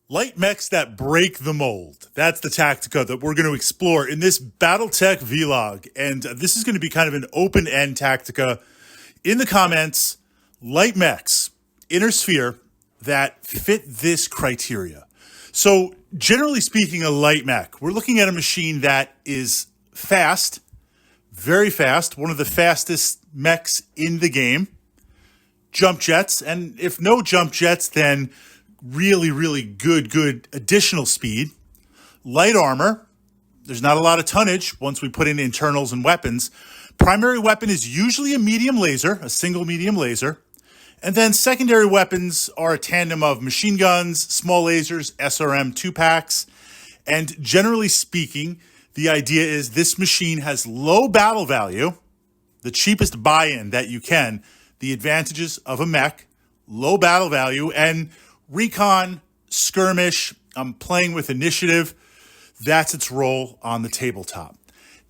Light mechs that break the mold. That's the tactica that we're going to explore in this Battletech vlog. And this is going to be kind of an open-end tactica. In the comments, light mechs, inner sphere, that fit this criteria. So generally speaking, a light mech, we're looking at a machine that is fast, very fast, one of the fastest mechs in the game. Jump jets, and if no jump jets, then really good additional speed. Light armor. There's not a lot of tonnage once we put in internals and weapons. Primary weapon is usually a medium laser, a single medium laser. And then secondary weapons are a tandem of machine guns, small lasers, SRM 2-packs. And generally speaking, the idea is this machine has low battle value, the cheapest buy-in that you can, the advantages of a mech, low battle value, and recon, skirmish, playing with initiative. That's its role on the tabletop.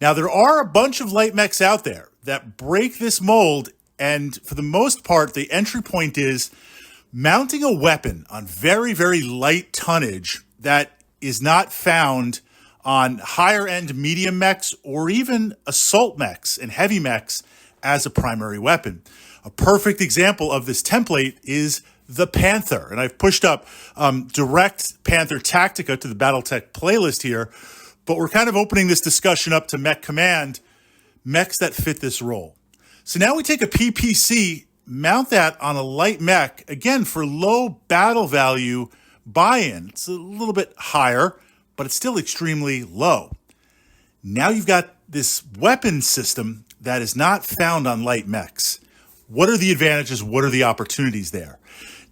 Now, there are a bunch of light mechs out there that break this mold, and for the most part, the entry point is mounting a weapon on very light tonnage that is not found on higher-end medium mechs or even assault mechs and heavy mechs as a primary weapon. A perfect example of this template is the Panther. And I've pushed up direct Panther Tactica to the Battletech playlist here, but we're kind of opening this discussion up to Mech Command, mechs that fit this role. So now we take a PPC, mount that on a light mech, again, for low battle value buy-in. It's a little bit higher, but it's still extremely low. Now you've got this weapon system that is not found on light mechs. What are the advantages? What are the opportunities there?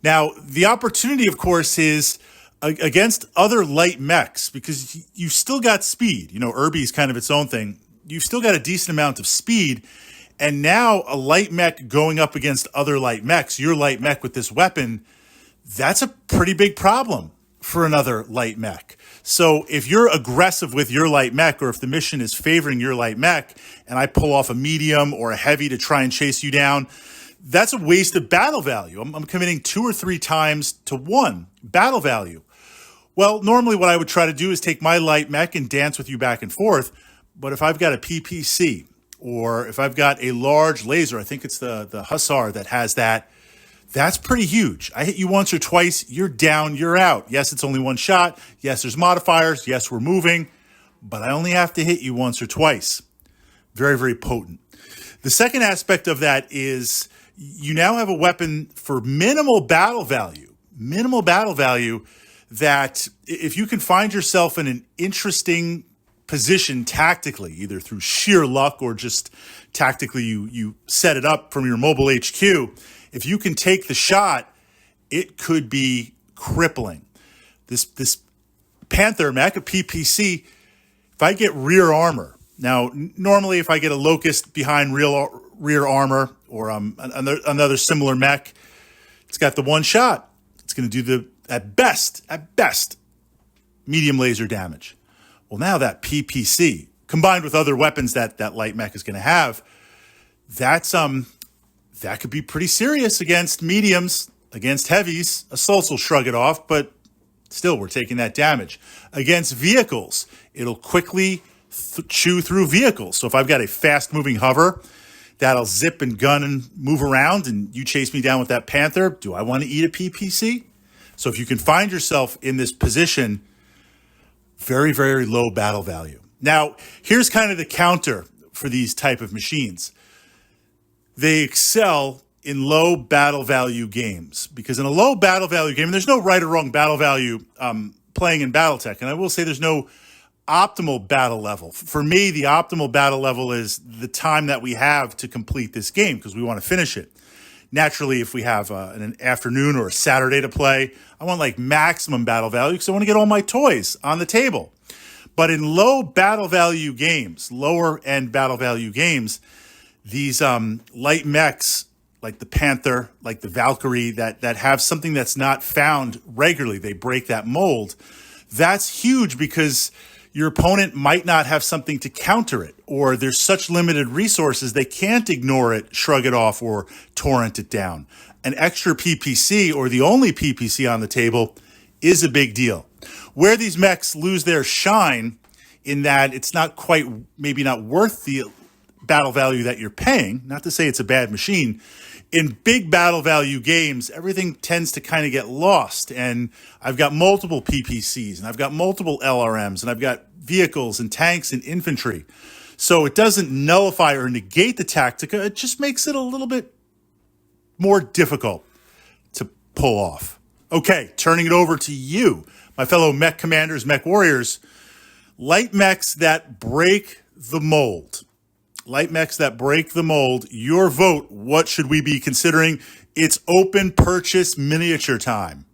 Now, the opportunity, of course, is against other light mechs because you've still got speed. You know, Irby is kind of its own thing. You've still got a decent amount of speed. And now a light mech going up against other light mechs, your light mech with this weapon, that's a pretty big problem for another light mech. So if you're aggressive with your light mech, or if the mission is favoring your light mech, and I pull off a medium or a heavy to try and chase you down, that's a waste of battle value. I'm committing 2 or 3 times to 1 battle value. Well, normally what I would try to do is take my light mech and dance with you back and forth. But if I've got a PPC, or if I've got a large laser, I think it's the Hussar that has that, that's pretty huge. I hit you once or twice, you're down, you're out. Yes, it's only 1 shot. Yes, there's modifiers. Yes, we're moving. But I only have to hit you once or twice. Very potent. The second aspect of that is you now have a weapon for minimal battle value. Minimal battle value that if you can find yourself in an interesting position tactically, either through sheer luck or just tactically you set it up from your mobile HQ, if you can take the shot, it could be crippling. This Panther mech, a PPC, if I get rear armor, now normally if I get a Locust behind rear armor or another similar mech, it's got the 1 shot. It's going to do at best, medium laser damage. Well, now that PPC, combined with other weapons that light mech is going to have, that could be pretty serious against mediums, against heavies. Assaults will shrug it off, but still, we're taking that damage. Against vehicles, it'll quickly chew through vehicles. So if I've got a fast-moving hover, that'll zip and gun and move around, and you chase me down with that Panther, do I want to eat a PPC? So if you can find yourself in this position, very low battle value. Now, here's kind of the counter for these type of machines. They excel in low battle value games because in a low battle value game, and there's no right or wrong battle value playing in Battletech, and I will say there's no optimal battle level. For me, the optimal battle level is the time that we have to complete this game because we want to finish it. Naturally, if we have an afternoon or a Saturday to play, I want like maximum battle value because I want to get all my toys on the table. But in low battle value games, lower end battle value games, these light mechs like the Panther, like the Valkyrie, that have something that's not found regularly, they break that mold. That's huge because your opponent might not have something to counter it, or there's such limited resources they can't ignore it, shrug it off, or torrent it down. An extra PPC, or the only PPC on the table, is a big deal. Where these mechs lose their shine in that it's not quite, maybe not worth the battle value that you're paying, not to say it's a bad machine. In big battle value games, everything tends to kind of get lost. And I've got multiple PPCs, and I've got multiple LRMs, and I've got vehicles and tanks and infantry. So it doesn't nullify or negate the Tactica. It just makes it a little bit more difficult to pull off. Okay, turning it over to you, my fellow mech commanders, mech warriors. Light mechs that break the mold. Light mechs that break the mold. Your vote. What should we be considering? It's open purchase miniature time.